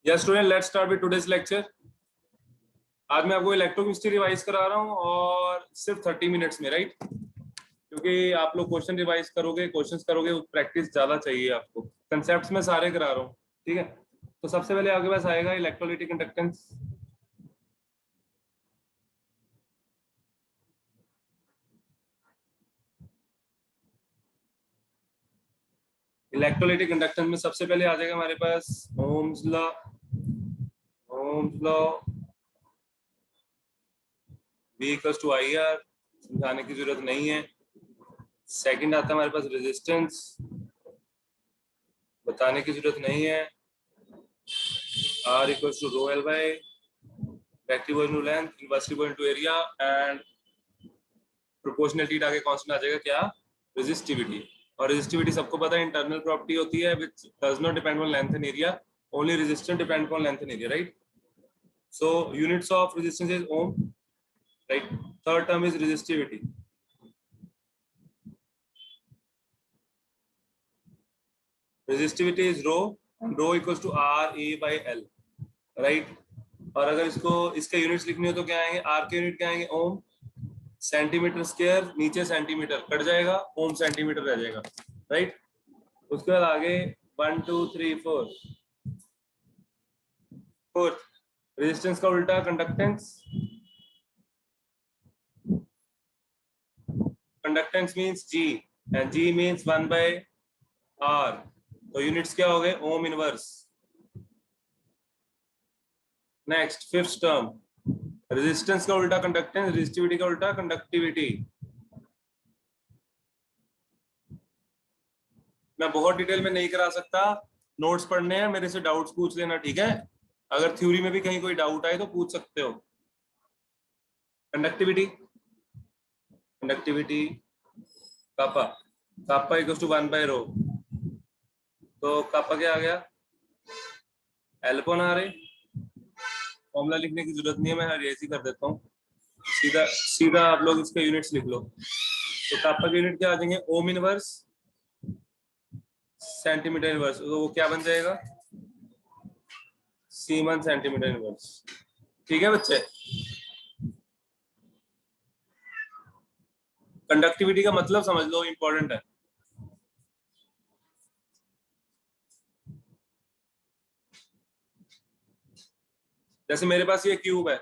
Yes student, let's start with today's lecture. आज मैं आपको इलेक्ट्रोकेमिस्ट्री रिवाइज करा रहा हूँ और सिर्फ 30 मिनट्स में, राइट? क्योंकि आप लोग क्वेश्चन रिवाइज करोगे, क्वेश्चंस करोगे, प्रैक्टिस ज्यादा चाहिए आपको। कंसेप्ट्स में सारे करा रहा हूँ, ठीक है? तो सबसे पहले आपके पास आएगा इलेक्ट्रोलाइटिक कंडक्टेंस। इलेक्ट्रोलाइटिक कंडक्टेंस में सबसे पहले आ जाएगा हमारे पास Ohm's law. V equals to I R, समझाने की जरूरत नहीं है। सेकंड आता है हमारे पास रेजिस्टेंस, बताने की जरूरत नहीं है। R equals to rho L by vector into length inversely into area and proportionality आगे कांस्टेंट आ जाएगा क्या? रेजिस्टिविटी। और रेजिस्टिविटी सबको पता है इंटरनल प्रॉपर्टी होती है which does not depend on length and area, only resistance depend on length and area, right? So units of resistance is ohm, right? Third term is resistivity. Resistivity is rho, rho equals to R A by L, right? और अगर इसको इसके units लिखनी हो तो क्या आएंगे? Are के यूनिट क्या आएंगे? ओम। सेंटीमीटर स्क्वायर, नीचे सेंटीमीटर कट जाएगा, ओम सेंटीमीटर रह जाएगा, राइट? उसके बाद आगे 1 2 3 4 फोर्थ, रेजिस्टेंस का उल्टा conductance. Conductance means G and G means 1 by R, तो यूनिट्स क्या हो गए? Ohm inverse. Next fifth term, resistance का उल्टा कंडक्टेंस, रेजिस्टिविटी का उल्टा कंडक्टिविटी। मैं बहुत डिटेल में नहीं करा सकता, नोट्स पढ़ने हैं, मेरे से डाउट्स पूछ लेना, ठीक है? अगर थ्योरी में भी कहीं कोई डाउट आए तो पूछ सकते हो। Conductivity, conductivity kappa, kappa equals to 1 by rho, तो कापा क्या आ गया? L upon R A. Formula लिखने की जरूरत नहीं है, मैं हर ऐसे ही कर देता हूँ, सीधा सीधा आप लोग इसके यूनिट्स लिख लो। तो कापा के यूनिट क्या आ जाएंगे? ओम इनवर्स सेंटीमीटर इनवर्स, तो वो क्या बन जाएगा? Semen centimetre inverse. ठीक है बच्चे? कंडक्टिविटी का मतलब समझ लो, इंपॉर्टेंट है। जैसे मेरे पास ये क्यूब है,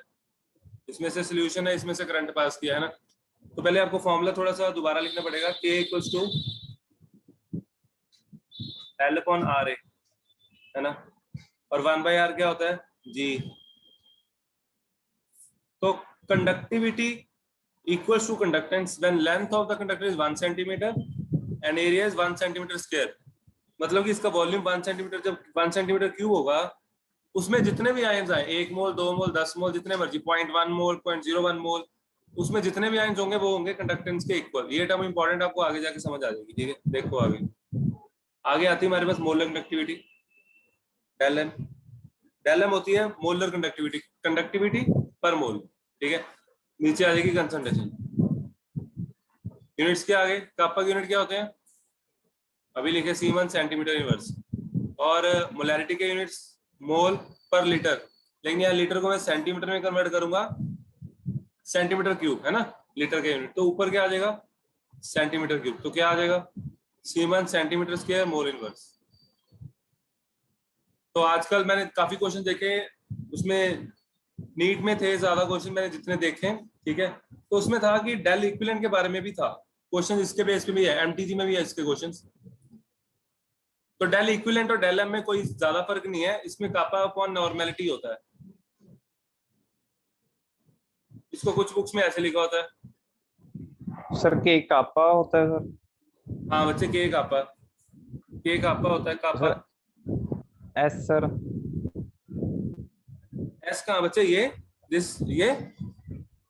इसमें से सोल्यूशन है, इसमें से करंट पास किया है ना, तो पहले आपको फॉर्मूला थोड़ा सा दोबारा लिखना पड़ेगा। K equals to L upon R A, है ना? और 1 बाय आर क्या होता है? जी। तो conductivity equals to conductance when length of the conductor is 1 centimeter and area is 1 centimeter square। मतलब कि इसका वॉल्यूम 1 सेंटीमीटर, जब 1 सेंटीमीटर क्यूब होगा उसमें जितने भी आयन्स आए, 1 मोल 2 मोल 10 मोल जितने मर्जी, 0.1 मोल 0.01 मोल, उसमें जितने भी आयन्स होंगे वो होंगे कंडक्टेंस के इक्वल। ये टर्म इंपॉर्टेंट, आपको आगे जाके समझ आ जाएगी, ठीक है? देखो आगे आगे आती है हमारे पास molar conductivity, del M. Del M होती है मोलर कंडक्टिविटी, कंडक्टिविटी पर मोल, ठीक है? नीचे आ जाएगी कंसंट्रेशन। यूनिट्स के आगे कापा के यूनिट क्या होते हैं? अभी लिखे सीमन सेंटीमीटर इनवर्स। और मोलैरिटी के यूनिट्स मोल पर लीटर, लेकिन यहाँ लीटर को मैं सेंटीमीटर में कन्वर्ट करूंगा, सेंटीमीटर क्यूब, है ना? लीटर के यूनिट तो ऊपर क्या आ जाएगा? सेंटीमीटर क्यूब, तो क्या आ जाएगा? Semen centimetre square mole inverse. तो आजकल मैंने काफी क्वेश्चन देखे, उसमें नीट में थे ज्यादा क्वेश्चन मैंने जितने देखे, ठीक है? तो उसमें था कि डेल इक्विवेलेंट के बारे में भी था क्वेश्चन, इसके बेस पे भी है, एमटीजी में भी है इसके क्वेश्चंस। तो डेल इक्विवेलेंट और डेल एम में कोई ज्यादा फर्क नहीं है, इसमें कापा अपॉन नॉर्मेलिटी होता है। इसको कुछ बुक्स में ऐसे लिखा होता है सर, के कापा होता है सर? हाँ बच्चे, के कापा होता है, kappa. Sir S sir? S कहाँ बच्चे? ये दिस, ये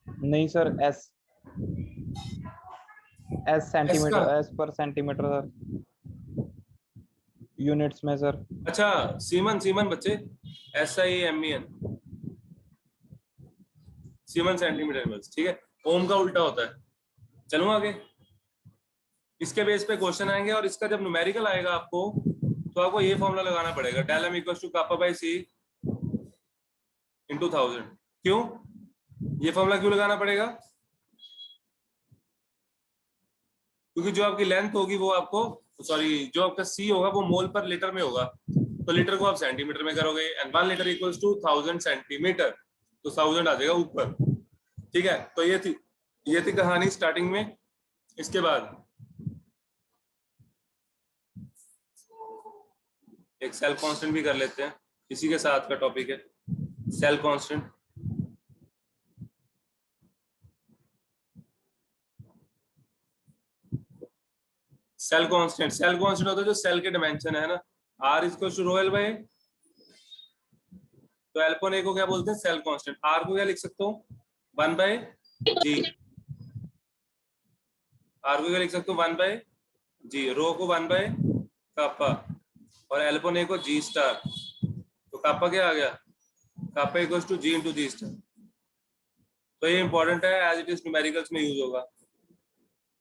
नहीं सर, एस एस एस का? Centimetre, S per centimetre sir, units में सर। अच्छा, सीमन, सीमन बच्चे, SIMEN, सीमन सेंटीमीटर इनवर्स, ठीक है? ओम का उल्टा होता है। चलो आगे, इसके बेस पे क्वेश्चन आएंगे और इसका जब न्यूमेरिकल आएगा आपको, तो आपको ये फॉर्मूला लगाना पड़ेगा, del M equals to kappa by C into 1000। क्यों? ये फॉर्मूला क्यों लगाना पड़ेगा? क्योंकि जो आपकी लेंथ होगी वो आपको, सॉरी, जो आपका सी होगा वो मोल पर लीटर में होगा, तो लीटर को आप सेंटीमीटर में करोगे, and 1 litre equals to 1000 centimetre, तो 1000 आ जाएगा ऊपर। ठीक है, तो ये थी कहानी स्टार्टिंग में। इसके बाद एक सेल कांस्टेंट भी कर लेते हैं, इसी के साथ का टॉपिक है सेल कांस्टेंट। सेल कांस्टेंट होता है जो सेल के डायमेंशन है ना, आर इसको रो एल बाय, तो एल अपॉन ए को क्या बोलते हैं? Cell constant. आर को क्या लिख सकता हूँ? 1 बाय जी। आर को क्या लिख सकता हूँ? 1 बाय जी। रो को 1 बाय कापा, और एल अपॉन ए को जी स्टार, तो कापा क्या आ गया? Kappa equals to G into G star. तो ये इंपॉर्टेंट है, एज इट इज न्यूमेरिकल्स में यूज होगा।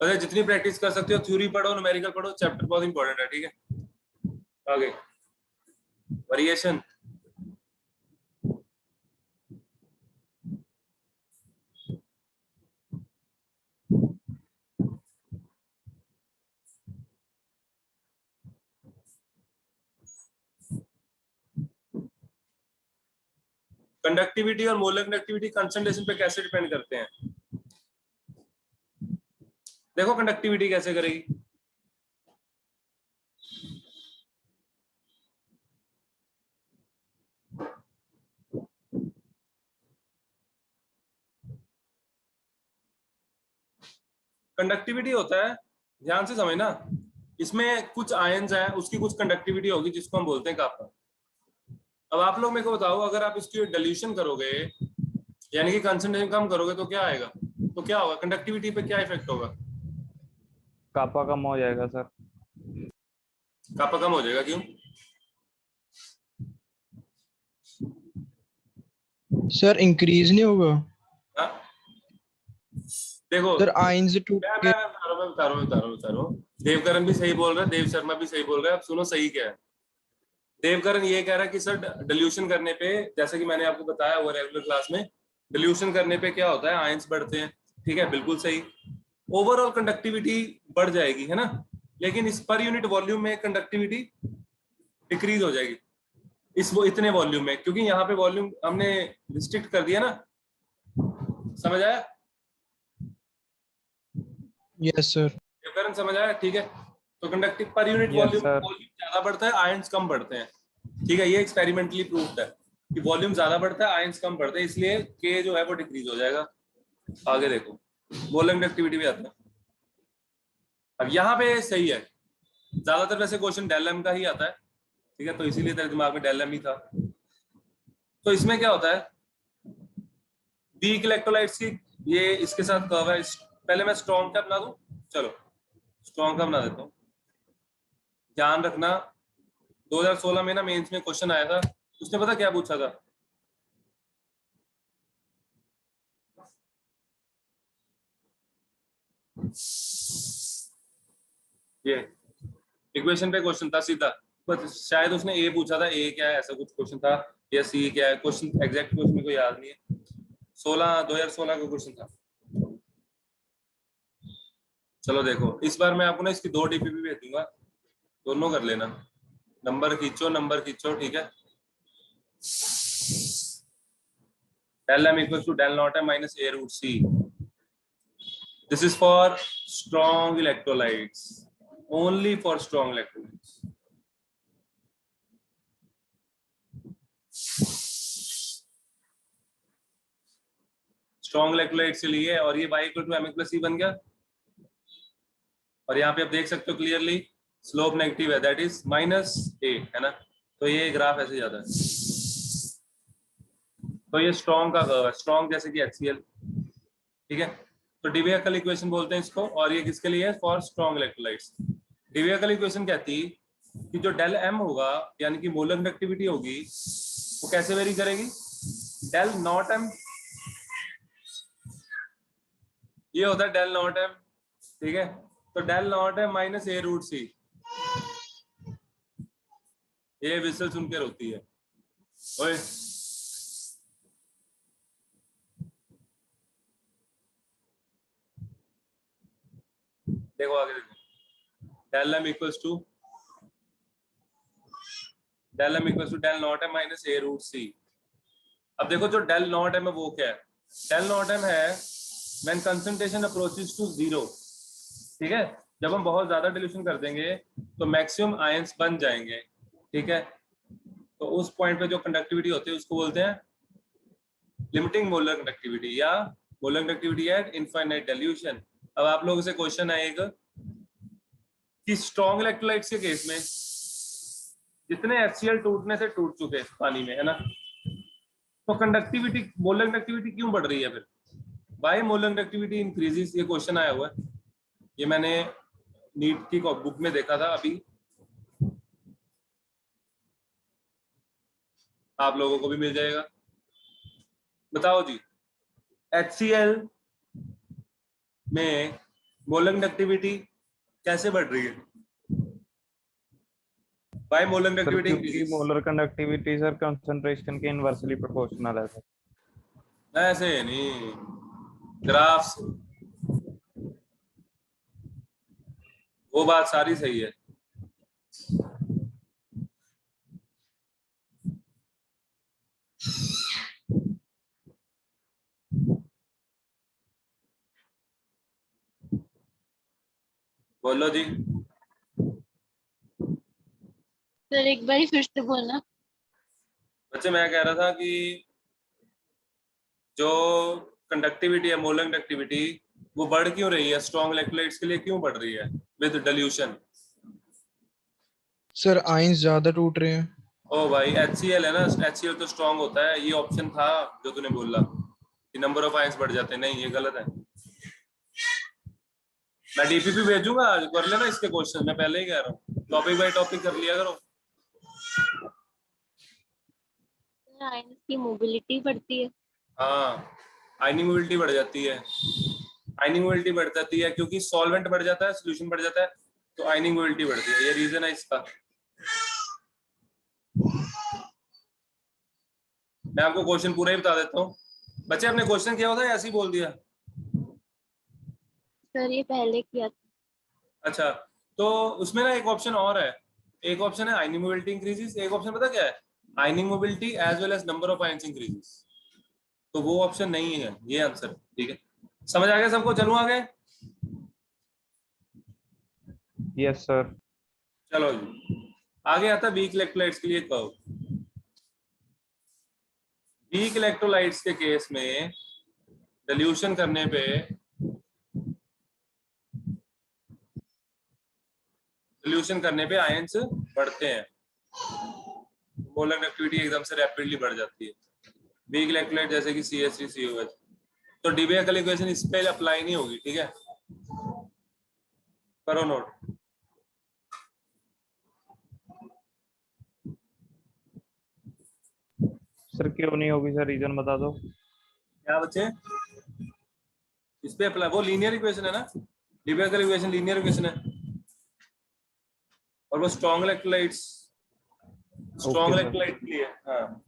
अरे जितनी प्रैक्टिस कर सकते हो, थ्योरी पढ़ो, न्यूमेरिकल पढ़ो, चैप्टर बहुत इंपॉर्टेंट है। ठीक है, आगे वेरिएशन। कंडक्टिविटी और मोलर कंडक्टिविटी कंसंट्रेशन पे कैसे डिपेंड करते हैं? देखो कंडक्टिविटी कैसे करेगी। कंडक्टिविटी होता है, ध्यान से समझना, इसमें कुछ आयंस है, उसकी कुछ कंडक्टिविटी होगी जिसको हम बोलते हैं कापा। अब आप लोग मेरे को बताओ, अगर आप इसकी डिल्यूशन करोगे, यानी कि कंसंट्रेशन कम करोगे, तो क्या आएगा? तो क्या होगा? कंडक्टिविटी पे क्या इफेक्ट होगा? कापा कम हो जाएगा सर। कापा कम हो जाएगा। क्यों? सर इंक्रीज नहीं होगा हाँ? देखो, सर, आयंस टूट के। मैं बता रहा हूँ। देवकरण भी सही बोल रहा है, देव शर्मा भी सही बोल रहा है। अब सुनो सही क्या है। देवकरण ये कह रहा है कि सर डिल्यूशन करने पे, जैसे कि मैंने आपको बताया हुआ रेगुलर क्लास में, डिल्यूशन करने पे क्या होता है? आयंस बढ़ते हैं। ठीक है, बिल्कुल सही। ओवरऑल कंडक्टिविटी बढ़ जाएगी, है ना, लेकिन इस पर यूनिट वॉल्यूम में कंडक्टिविटी डिक्रीज हो जाएगी, इस वो इतने वॉल्यूम में, क्योंकि यहाँ पे वॉल्यूम हमने रिस्ट्रिक्ट कर दिया ना। समझ आया? Yes sir. देवकरण समझ आया? ठीक है, तो conductive per unit yes volume sir. ज्यादा बढ़ता है, आयंस कम बढ़ते हैं। ठीक है, ये एक्सपेरिमेंटली प्रूव्ड है कि वॉल्यूम ज्यादा बढ़ता है, आयंस कम बढ़ते हैं, इसलिए के जो है वो डिक्रीज हो जाएगा। आगे देखो, मोलर कंडक्टिविटी भी आता है। अब यहाँ पे सही है, ज्यादातर वैसे क्वेश्चन डेल एम का ही आता है। ठीक है, तो इसीलिए तेरे दिमाग में डेल एम ही था। तो इसमें क्या होता है? वीक इलेक्ट्रोलाइट्स की, ये इसके साथ कर्व है। पहले मैं स्ट्रॉन्ग का बना दूं, चलो स्ट्रॉन्ग का बना देता हूँ। ध्यान रखना, 2016 में ना मेंस में क्वेश्चन आया था, उसने पता क्या पूछा था? ये इक्वेशन पे क्वेश्चन था सीधा, बस शायद उसने ए पूछा था, ए क्या है ऐसा कुछ क्वेश्चन था, या सी क्या है क्वेश्चन, एग्जैक्ट क्वेश्चन मेरे को याद नहीं है। 2016 का क्वेश्चन था। चलो देखो, इस बार मैं आपको ना इसकी 2 डीपीपी भेज दूंगा, दोनों कर लेना, नंबर खींचो। ठीक है, del m equals to del naught m minus a root c. This is for strong electrolytes, only for strong electrolytes. Strong electrolytes के लिए, और ये y equal to mx plus c बन गया, और यहाँ पे आप देख सकते हो क्लियरली स्लोप नेगेटिव है, दैट इज माइनस ए, है ना, तो ये ग्राफ ऐसे जाता है। तो ये स्ट्रॉन्ग का कर्व है, स्ट्रॉन्ग जैसे कि HCl। ठीक है, तो डिविएकल इक्वेशन बोलते हैं इसको, और ये किसके लिए है? For strong electrolytes. Debye Huckel equation कहती कि जो डेल एम होगा, यानी कि मोलर कंडक्टिविटी होगी, वो कैसे वेरी करेगी? डेल नॉट एम, ये होता है डेल नॉट एम। ठीक है, तो del not M minus A root C, ये विसल सुन के रोती है। ओए, देखो आगे देखो, del M equals to del not M minus A root C. अब देखो जो डेल नॉट एम है वो क्या है? डेल नॉट एम है when concentration approaches to zero. ठीक है, जब हम बहुत ज्यादा डिल्यूशन कर देंगे तो मैक्सिमम आयंस बन जाएंगे। ठीक है, तो उस पॉइंट पे जो कंडक्टिविटी होती है उसको बोलते हैं लिमिटिंग मोलर कंडक्टिविटी या molar conductivity at infinite dilution. अब आप लोगों से क्वेश्चन आएगा कि स्ट्रॉन्ग इलेक्ट्रोलाइट्स के केस में जितने HCl टूटने से टूट चुके हैं पानी में, है ना, तो कंडक्टिविटी मोलर कंडक्टिविटी क्यों बढ़ रही है फिर? Why molar conductivity increases? ये क्वेश्चन आया हुआ है, ये मैंने नीट की बुक में देखा था अभी, आप लोगों को भी मिल जाएगा। बताओ जी, HCl में मोलर कंडक्टिविटी कैसे बढ़ रही है? बाय मोलर सर कंडक्टिविटी क्योंकि increases. Molar conductivity sir concentration के इनवर्सली प्रोपोर्शनल है सर। ऐसे नहीं, ग्राफ से वो बात सारी सही है। बोलो जी। सर एक बार फिर से बोलना। बच्चे मैं कह रहा था कि जो कंडक्टिविटी है, मोलर कंडक्टिविटी, वो बढ़ क्यों रही है? स्ट्रॉन्ग इलेक्ट्रोलाइट्स के लिए क्यों बढ़ रही है विद डिल्यूशन? सर आयंस ज्यादा टूट रहे हैं। ओ भाई, HCl है ना, HCl तो स्ट्रॉन्ग होता है। ये ऑप्शन था जो तूने बोला कि नंबर ऑफ आयंस बढ़ जाते हैं, नहीं ये गलत है। मैं DPP भेजूंगा, आज कर लेना इसके क्वेश्चन, मैं पहले ही कह रहा हूँ, टॉपिक बाय टॉपिक कर लिया करो। आयंस की मोबिलिटी बढ़ती है। हाँ, आयनिंग मोबिलिटी बढ़ जाती है। आयनिंग मोबिलिटी बढ़ जाती है क्योंकि सॉल्वेंट बढ़ जाता है, सोल्यूशन बढ़ जाता है, तो आयनिंग मोबिलिटी बढ़ती है। ये रीजन है इसका। मैं आपको क्वेश्चन पूरा ही बता देता हूँ। बच्चे आपने क्वेश्चन किया होता है ऐसे ही बोल दिया? सर ये पहले किया था। अच्छा, तो उसमें ना एक ऑप्शन और है। एक ऑप्शन है आयनिंग मोबिलिटी इंक्रीजेस, एक ऑप्शन पता क्या है? Ionic mobility as well as number of ions increases. तो वो ऑप्शन नहीं है, ये आंसर। ठीक है, समझ आ गया सबको? चलूं आगे? Yes sir. चलो जी, आगे आता है वीक इलेक्ट्रोलाइट्स के लिए कर्व। वीक इलेक्ट्रोलाइट्स के केस में डिल्यूशन करने पे आयंस बढ़ते हैं, मोलर कंडक्टिविटी एकदम से रैपिडली बढ़ जाती है। वीक इलेक्ट्रोलाइट जैसे कि CH3COH। तो डीबेकल इक्वेशन इस पे अप्लाई नहीं होगी। ठीक है, करो नोट। सर क्यों नहीं होगी सर, रीजन बता दो। क्या बच्चे? इस पे अप्लाई, वो लीनियर इक्वेशन है ना, डीबेकल इक्वेशन लीनियर इक्वेशन है, और वो स्ट्रॉन्ग इलेक्ट्रोलाइट्स सर। के लिए। हाँ,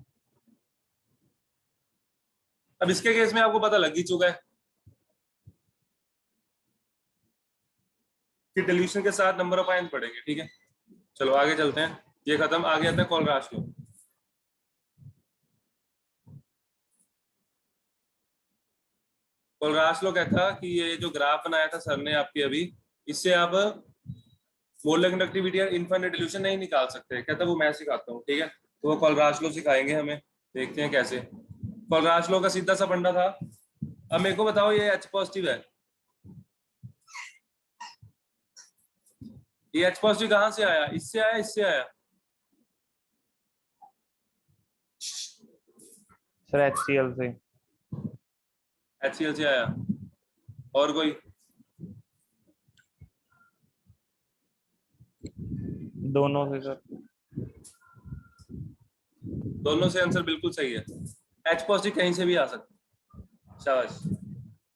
अब इसके केस में आपको पता लग ही चुका है कि डिल्यूशन के साथ नंबर ऑफ आयंस बढ़ेंगे। ठीक है, चलो आगे चलते हैं। ये खत्म, आगे आता है कोलराश लॉ। कोलराश लॉ कहता कि ये जो ग्राफ बनाया था सर ने आपकी अभी, इससे आप मोलर कंडक्टिविटी या इनफाइनाइट डिल्यूशन नहीं निकाल सकते। कहता वो मैं सिखाता हूँ। ठीक है, तो वो कोलराश लॉ सिखाएंगे हमें, देखते हैं कैसे। कोलराश लॉ का सीधा सा फंडा था। अब मेरे को बताओ, ये H पॉजिटिव है, ये H पॉजिटिव कहाँ से आया? इससे आया, इससे आया? सर HCl से। HCl से आया। और कोई? दोनों से सर। दोनों से आंसर बिल्कुल सही है। H पॉजिटिव कहीं से भी आ सकता है। शाबाश।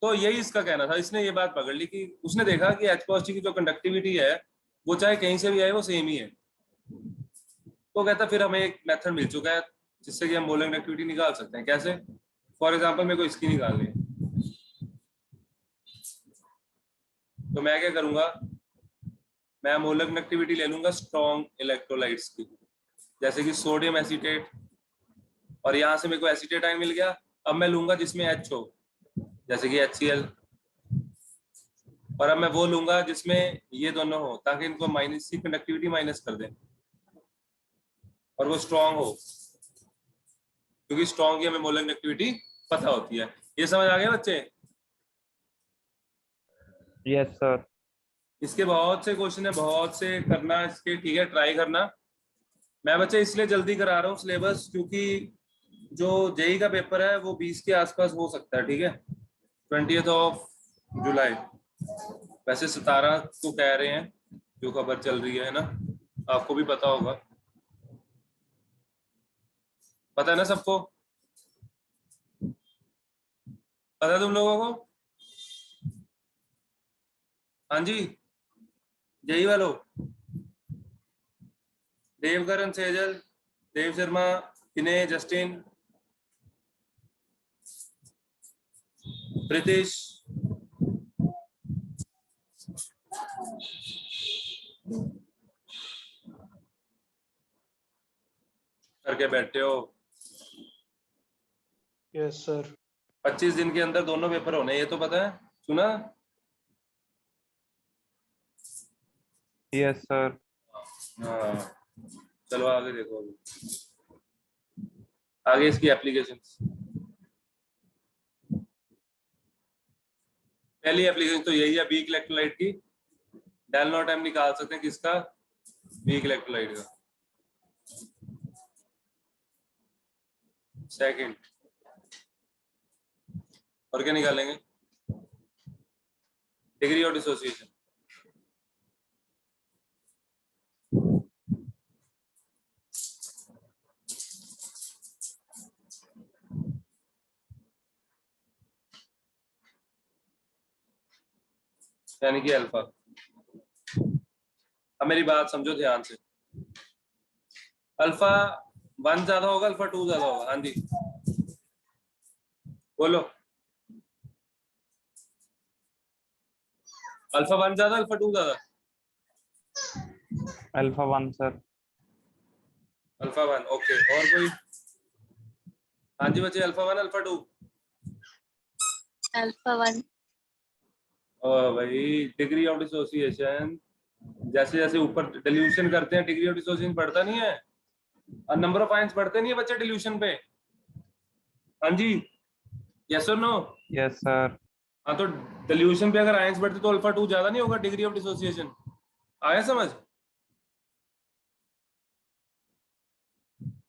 तो यही इसका कहना था, इसने ये बात पकड़ ली कि उसने देखा कि H पॉजिटिव की जो कंडक्टिविटी है वो चाहे कहीं से भी आए वो सेम ही है। तो कहता फिर हमें एक मेथड मिल चुका है जिससे कि हम मोलर कंडक्टिविटी निकाल सकते हैं। कैसे? फॉर एग्जांपल मेरे को इसकी निकालनी है, तो मैं क्या करूंगा, मैं मोलर कंडक्टिविटी ले लूंगा स्ट्रॉन्ग इलेक्ट्रोलाइट्स की, जैसे कि सोडियम एसीटेट, और यहाँ से मेरे को एसीटेट आयन मिल गया। अब मैं लूंगा जिसमें H हो, जैसे कि HCl, और अब मैं वो लूंगा जिसमें ये दोनों हो, ताकि इनको माइनस की कंडक्टिविटी माइनस कर दें और वो स्ट्रॉन्ग हो, क्योंकि स्ट्रॉन्ग की हमें मोलर कंडक्टिविटी पता होती है। ये समझ आ गया बच्चे? Yes sir. इसके बहुत से क्वेश्चन है, बहुत से करना इसके, ठीक है, ट्राई करना। मैं बच्चे इसलिए जल्दी करा रहा हूँ सिलेबस, क्योंकि जो जेई का पेपर है वो 20 के आसपास हो सकता है, ठीक है, 20 जुलाई। वैसे 17 को कह रहे हैं, जो खबर चल रही है ना, आपको भी पता होगा, पता है ना सबको, पता है तुम लोगों को? हाँ जी, जेई वालों, देवकरण, सेजल, देव शर्मा, विनय, जस्टिन, प्रीतिश, करके बैठे हो। Yes sir. 25 दिन के अंदर दोनों पेपर होने, ये तो पता है, सुना? Yes sir. हाँ, चलो आगे देखो, आगे इसकी एप्लीकेशंस। पहली एप्लीकेशन तो यही है वीक इलेक्ट्रोलाइट की, डेल नॉट एम निकाल सकते हैं किसका, वीक इलेक्ट्रोलाइट का। सेकंड, और क्या निकालेंगे, डिग्री ऑफ डिसोसिएशन। यानी कि अल्फा। अब मेरी बात समझो ध्यान से, अल्फा 1 ज्यादा होगा, अल्फा 2 ज्यादा होगा? हाँ जी बोलो, अल्फा 1 ज्यादा, अल्फा 2 ज्यादा? Alpha 1 sir. Alpha 1, okay. और कोई? हाँ जी बच्चे, अल्फा 1, अल्फा 2? अल्फा 1। ओ भाई, डिग्री ऑफ डिसोसिएशन जैसे जैसे ऊपर डिल्यूशन करते हैं, डिग्री ऑफ डिसोसिएशन बढ़ता नहीं है, और नंबर ऑफ आयंस बढ़ते नहीं है बच्चे डिल्यूशन पे? हाँ जी, यस और नो? Yes sir. हाँ, तो डिल्यूशन पे अगर आयंस बढ़ते तो अल्फा 2 ज्यादा नहीं होगा डिग्री ऑफ डिसोसिएशन? आया समझ?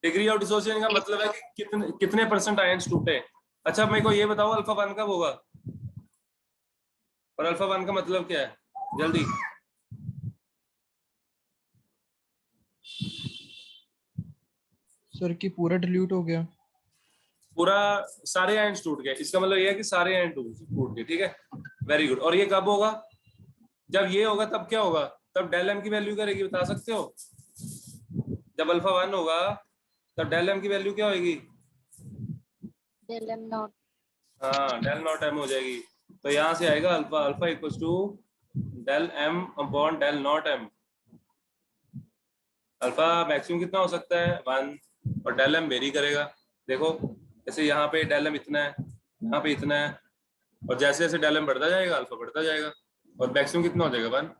डिग्री ऑफ डिसोसिएशन का मतलब है कि कितने कितने परसेंट आयंस टूटे। अच्छा, अब मेरे को ये बताओ अल्फा 1 कब होगा, और अल्फा 1 का मतलब क्या है, जल्दी? सर की पूरा डिल्यूट हो गया। पूरा, सारे आयंस टूट गए, इसका मतलब ये है कि सारे आयन टूट गए, ठीक है, वेरी गुड। और ये कब होगा? जब ये होगा तब क्या होगा, तब डेल एम की वैल्यू करेगी, बता सकते हो? जब अल्फा 1 होगा तब डेल एम की वैल्यू क्या होगी? Del M not. हाँ, डेल नॉट एम हो जाएगी। तो यहाँ से आएगा alpha, alpha equals to del M upon del not M. Alpha maximum कितना हो सकता है, 1, और डेल एम वेरी करेगा। देखो, जैसे यहाँ पे डेल एम इतना है, यहाँ पे इतना है, और जैसे जैसे डेल एम बढ़ता जाएगा अल्फा बढ़ता जाएगा, और मैक्सिमम कितना हो जाएगा, 1।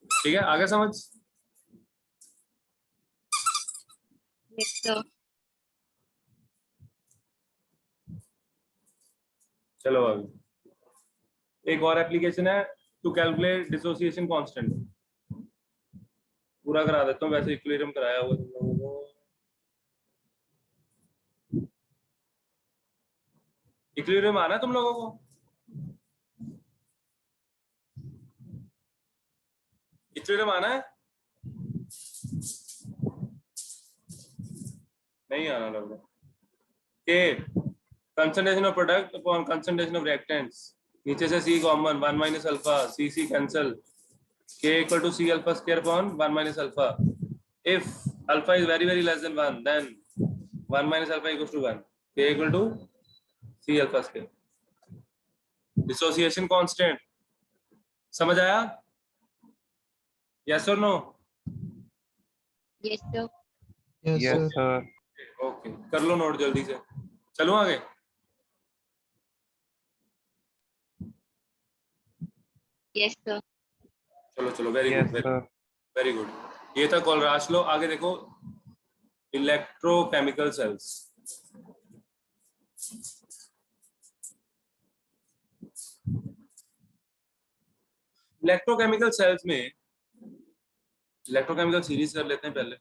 ठीक है, आगे समझ? सर। चलो अभी एक और एप्लीकेशन है, टू कैलकुलेट डिसोसिएशन कांस्टेंट। पूरा करा देता हूँ, वैसे इक्विलिब्रियम कराया हुआ तुम लोगों को। इक्विलिब्रियम आना है तुम लोगों को? इक्विलिब्रियम आना है? नहीं आना लग रहा। K concentration of product upon concentration of reactants, नीचे से C common, 1 minus alpha, C C cancel, K equal to C alpha square upon 1 minus alpha. If alpha is very very less than 1, then 1 minus alpha equals to 1, K equal to C alpha square. Dissociation constant समझ आया? Yes और no? Yes sir. Yes yes sir. Sir. Okay, कर लो note जल्दी से। चलो आगे। Yes sir. चलो चलो, very yes good, very sir. Very good. ये था कॉल राश लो। आगे देखो, इलेक्ट्रोकेमिकल सेल्स। इलेक्ट्रोकेमिकल सेल्स में इलेक्ट्रोकेमिकल सीरीज कर लेते हैं पहले।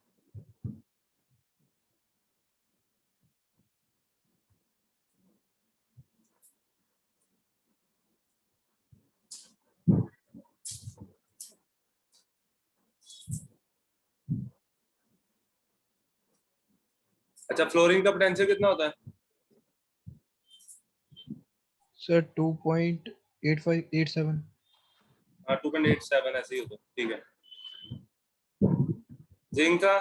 अच्छा, फ्लोरीन का पोटेंशियल कितना होता है? सर 2.8587। 2.87 ऐसे ही होता है, ठीक है। जिंक का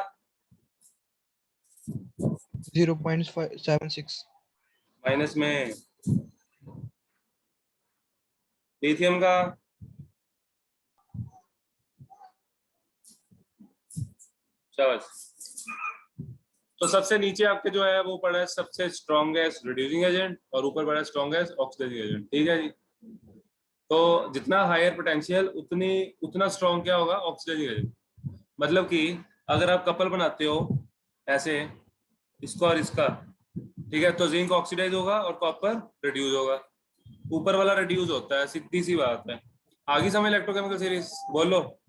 0.76। माइनस में। लिथियम का शाबाश। तो सबसे नीचे आपके जो है वो पड़ा है सबसे स्ट्रॉन्गेस्ट रिड्यूसिंग एजेंट, और ऊपर पड़ा है स्ट्रॉन्गेस्ट ऑक्सीडाइजिंग एजेंट, ठीक है जी। तो जितना हायर पोटेंशियल उतना स्ट्रॉन्ग क्या होगा? Oxidising agent. मतलब कि अगर आप कपल बनाते हो ऐसे, इसको और इसका, ठीक है, तो जिंक ऑक्सीडाइज होगा और कॉपर रिड्यूस होगा। ऊपर वाला रिड्यूस होता है, सीधी सी बात है। आगे समय इलेक्ट्रोकेमिकल सीरीज बोलो,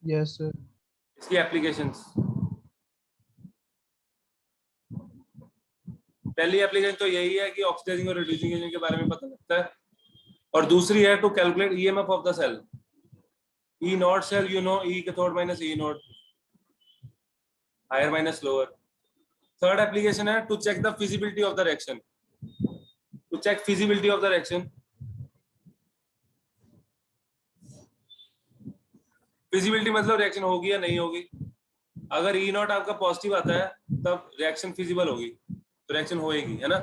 यस सर। इसकी एप्लीकेशंस। पहली एप्लीकेशन तो यही है कि ऑक्सीडाइजिंग और रिड्यूसिंग एजेंट के बारे में पता लगता है, और दूसरी है to calculate EMF of the cell. E naught cell, you know, E cathode minus E naught, higher minus lower. Third application है to check the feasibility of the reaction. To check feasibility of the reaction. Feasibility मतलब reaction होगी या नहीं होगी। अगर ई not आपका positive आता है तब रिएक्शन फिजिबल होगी, तो रिएक्शन होएगी, है ना।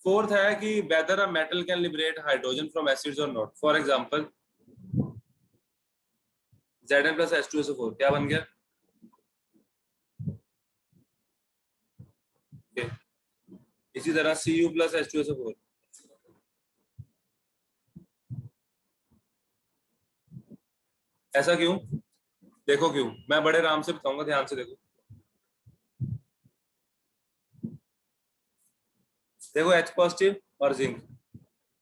फोर्थ है कि whether a metal can liberate hydrogen from acids और not. For example Zn plus H2SO4 क्या बन गया? okay. इसी तरह Cu प्लस H2SO4, ऐसा क्यों? देखो क्यों, मैं बड़े आराम से बताऊंगा, ध्यान से देखो। देखो H पॉजिटिव और जिंक,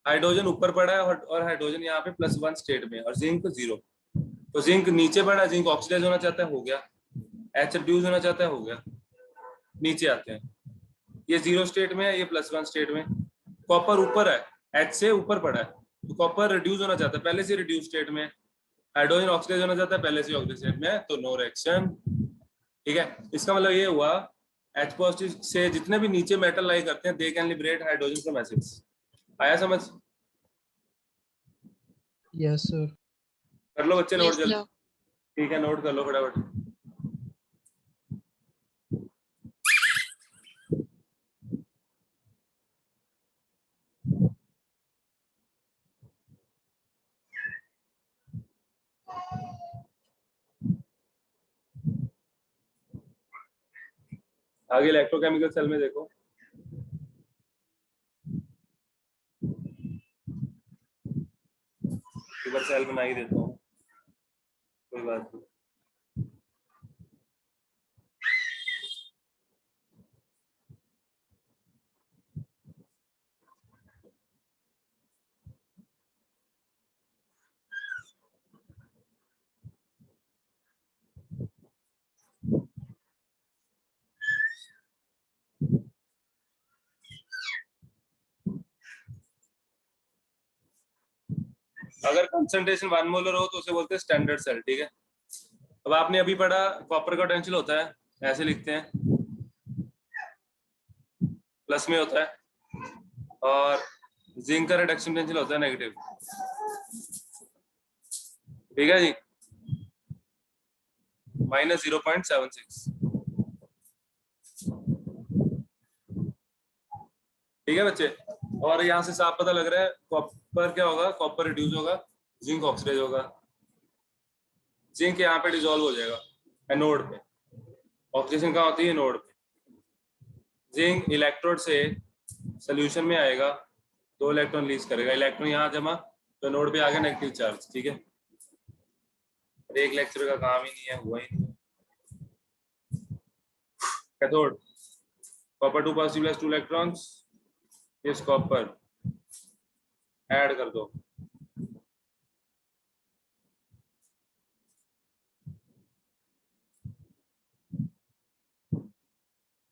हाइड्रोजन ऊपर पड़ा है और हाइड्रोजन यहाँ पे +1 स्टेट में, और जिंक 0। तो जिंक नीचे पड़ा, जिंक ऑक्सीडाइज होना चाहता है, हो गया। H रिड्यूस होना चाहता है, हो गया। नीचे आते हैं, ये 0 स्टेट में है, ये +1 स्टेट में। कॉपर ऊपर है, H से ऊपर पड़ा है, तो कॉपर रिड्यूस होना चाहता है, पहले से रिड्यूस स्टेट में। हाइड्रोजन ऑक्सीडाइज होना चाहता है, पहले से ऑक्सीडाइज स्टेट में है, तो नो रिएक्शन, ठीक है। इसका मतलब ये हुआ H पॉजिटिव से जितने भी नीचे मेटल लाई करते हैं, they can liberate hydrogen from acids. आया समझ? Yes sir. कर लो बच्चे नोट यस जल्दी, सर। ठीक है, नोट कर लो फटाफट। आगे इलेक्ट्रोकेमिकल सेल में देखो, इधर सेल बना ही देता हूँ, कोई बात नहीं। अगर कंसंट्रेशन 1 मोलर हो तो उसे बोलते हैं स्टैंडर्ड सेल, ठीक है। अब आपने अभी पढ़ा कॉपर का पोटेंशियल होता है, ऐसे लिखते हैं, प्लस में होता है, और जिंक का रिडक्शन पोटेंशियल होता है नेगेटिव, ठीक है जी, -0.76, ठीक है बच्चे। और यहाँ से साफ पता लग रहा है कॉपर क्या होगा, कॉपर रिड्यूस होगा, जिंक ऑक्सीडाइज होगा, जिंक यहाँ पे डिसॉल्व हो जाएगा एनोड पे, ऑक्सीजन कहाँ होती है एनोड पे, जिंक इलेक्ट्रोड से सोल्यूशन में आएगा, 2 इलेक्ट्रॉन रिलीज करेगा, इलेक्ट्रॉन यहाँ जमा, तो एनोड पे आ गया नेगेटिव चार्ज, ठीक है। एक लेक्चर का काम ही नहीं है, हुआ ही नहीं। Cathode copper 2 positive plus 2 electrons, इस कॉपर ऐड कर दो,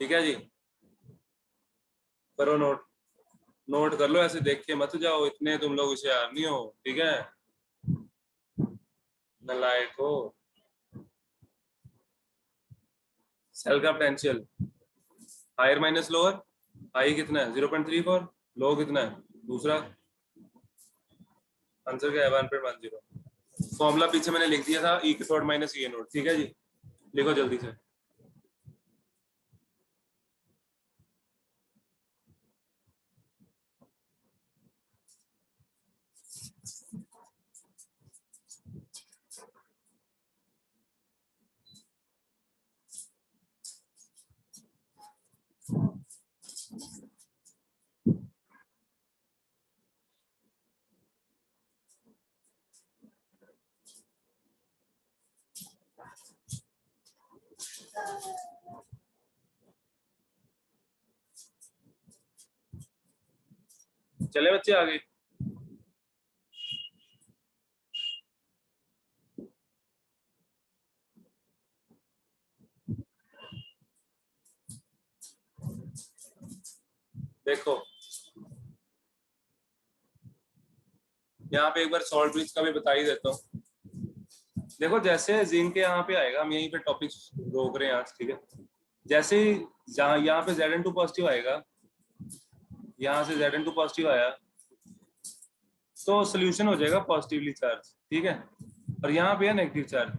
ठीक है जी। करो नोट, नोट कर लो, ऐसे देख के मत जाओ, इतने तुम लोग होशियार नहीं हो, ठीक है, नालायक हो। सेल का potential higher minus lower, high कितना है 0.34, लो कितना है दूसरा, आंसर क्या है 1.10। फॉर्मूला पीछे मैंने लिख दिया था, ई कैथोड माइनस ई एनोड, ठीक है जी, लिखो जल्दी से। चले बच्चे आगे। देखो यहाँ पे एक बार सॉल्ट ब्रिज का भी बता ही देता हूँ। देखो जैसे जिंक के यहाँ पे आएगा, हम यहीं पे टॉपिक रोक रहे हैं आज, ठीक है। जैसे ही जहाँ यहाँ पे Zn2 पॉजिटिव आएगा, यहाँ से Zn2 पॉजिटिव आया तो सोल्यूशन हो जाएगा पॉजिटिवली चार्ज, ठीक है, और यहाँ पे है नेगेटिव चार्ज।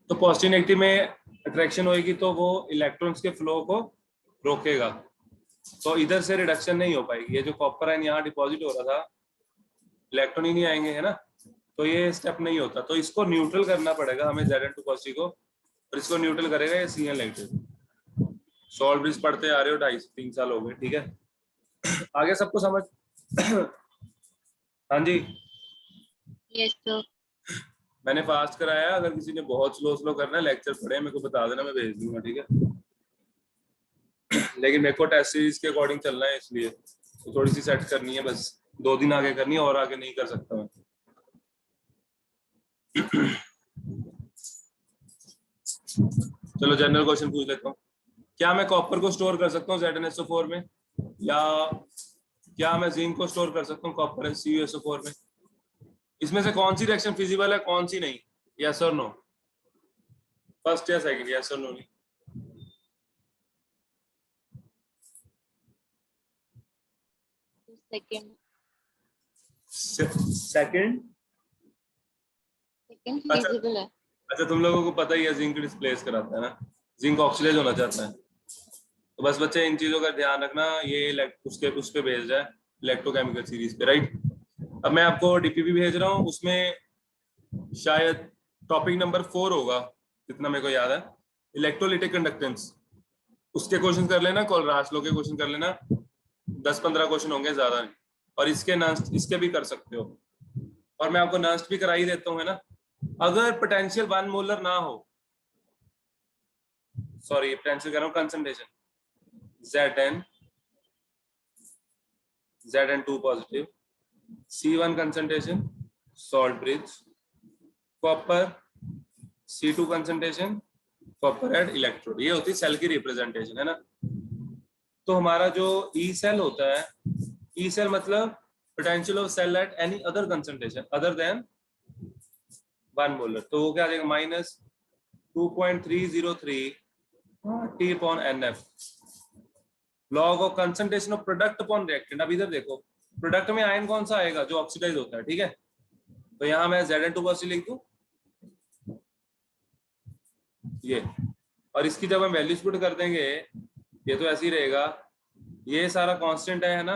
तो पॉजिटिव नेगेटिव में अट्रैक्शन होगी तो वो इलेक्ट्रॉन्स के फ्लो को रोकेगा, तो इधर से रिडक्शन नहीं हो पाएगी। ये जो कॉपर आयन यहाँ डिपॉजिट हो रहा था, इलेक्ट्रॉन ही नहीं आएंगे, है ना, तो ये स्टेप नहीं होता, तो इसको न्यूट्रल करना पड़ेगा हमें Zn2 पॉजिटिव को, और इसको न्यूट्रल करेगा ये Cn नेगेटिव। सॉल्ट ब्रिज पढ़ते आ रहे हो, 2.5-3 साल हो गए, ठीक है। आगे सबको समझ? हाँ जी, यस सर। मैंने फास्ट कराया, अगर किसी ने बहुत स्लो स्लो करना है लेक्चर पढ़े मेरे को बता देना, मैं भेज दूंगा, ठीक है। लेकिन मेरे को टेस्ट सीरीज के अकॉर्डिंग चलना है, इसलिए तो थोड़ी सी सेट करनी है, बस 2 दिन आगे करनी है, और आगे नहीं कर सकता मैं। चलो जनरल क्वेश्चन पूछ लेता हूँ। क्या मैं कॉपर को स्टोर कर सकता हूँ ZnSO4 में, या क्या मैं जिंक को स्टोर कर सकता हूँ कॉपर CuSO4 में? इसमें से कौन सी रिएक्शन फिजिबल है, कौन सी नहीं? यस और नो, फर्स्ट या सेकंड, यस और नो? नहीं, सेकंड। सेकंड। सेकंड अच्छा फिजिबल है। अच्छा, तुम लोगों को पता ही है जिंक डिस्प्लेस कराता है ना, जिंक ऑक्सीडाइज होना चाहता है, तो बस बच्चे इन चीजों का ध्यान रखना, ये उस पे भेज रहा है इलेक्ट्रोकेमिकल सीरीज पे, राइट। अब मैं आपको डीपीपी भेज रहा हूँ, उसमें शायद टॉपिक नंबर 4 होगा, जितना मेरे को याद है, इलेक्ट्रोलिटिक कंडक्टेंस, उसके क्वेश्चन कर लेना, कोलरास लो के क्वेश्चन कर लेना, 10-15 क्वेश्चन होंगे, ज्यादा नहीं, और इसके नस्ट इसके भी कर सकते हो, और मैं आपको नस्ट भी करा ही देता हूँ, है ना। अगर पोटेंशियल 1 मोलर ना हो, सॉरी पोटेंशियल कह रहा हूँ, concentration Zn2 positive, C1 concentration salt bridge, copper C2 concentration copper एड इलेक्ट्रोड, ये होती है सेल की रिप्रेजेंटेशन, है ना। तो हमारा जो ई सेल होता है, ई सेल मतलब potential of cell at any other concentration other than 1 molar, तो वो क्या आ जाएगा -2.303 T/NF, log of concentration of product upon reactant. अब इधर देखो, प्रोडक्ट में आयन कौन सा आएगा, जो ऑक्सीडाइज होता है, ठीक है, तो यहाँ मैं Zn2 पॉजिटिव लिख दूं ये, और इसकी जब हम वैल्यूज पुट कर देंगे, ये तो ऐसे ही रहेगा, ये सारा कांस्टेंट है ना,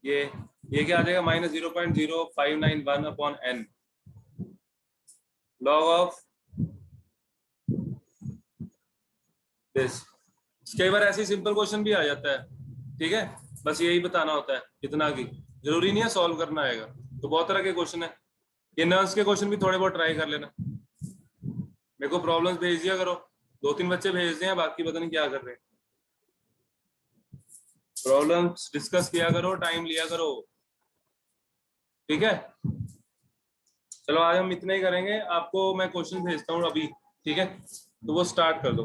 ये क्या आ जाएगा minus 0.0591 upon n log of this. कई बार ऐसे सिंपल क्वेश्चन भी आ जाता है, ठीक है, बस यही बताना होता है इतना की, जरूरी नहीं है सॉल्व करना आएगा। तो बहुत तरह के क्वेश्चन है, ये नर्स के क्वेश्चन भी थोड़े बहुत ट्राई कर लेना। मेरे को प्रॉब्लम्स भेज दिया करो, 2-3 बच्चे भेज दें, बाकी पता नहीं क्या कर रहे हैं। प्रॉब्लम्स डिस्कस किया करो, टाइम लिया करो, ठीक है। चलो आज हम इतना ही करेंगे, आपको मैं क्वेश्चन भेजता हूँ अभी, ठीक है, तो वो स्टार्ट कर दो।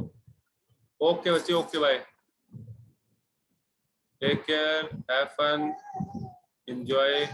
ओके बच्चे, okay bye, take care, have fun, enjoy.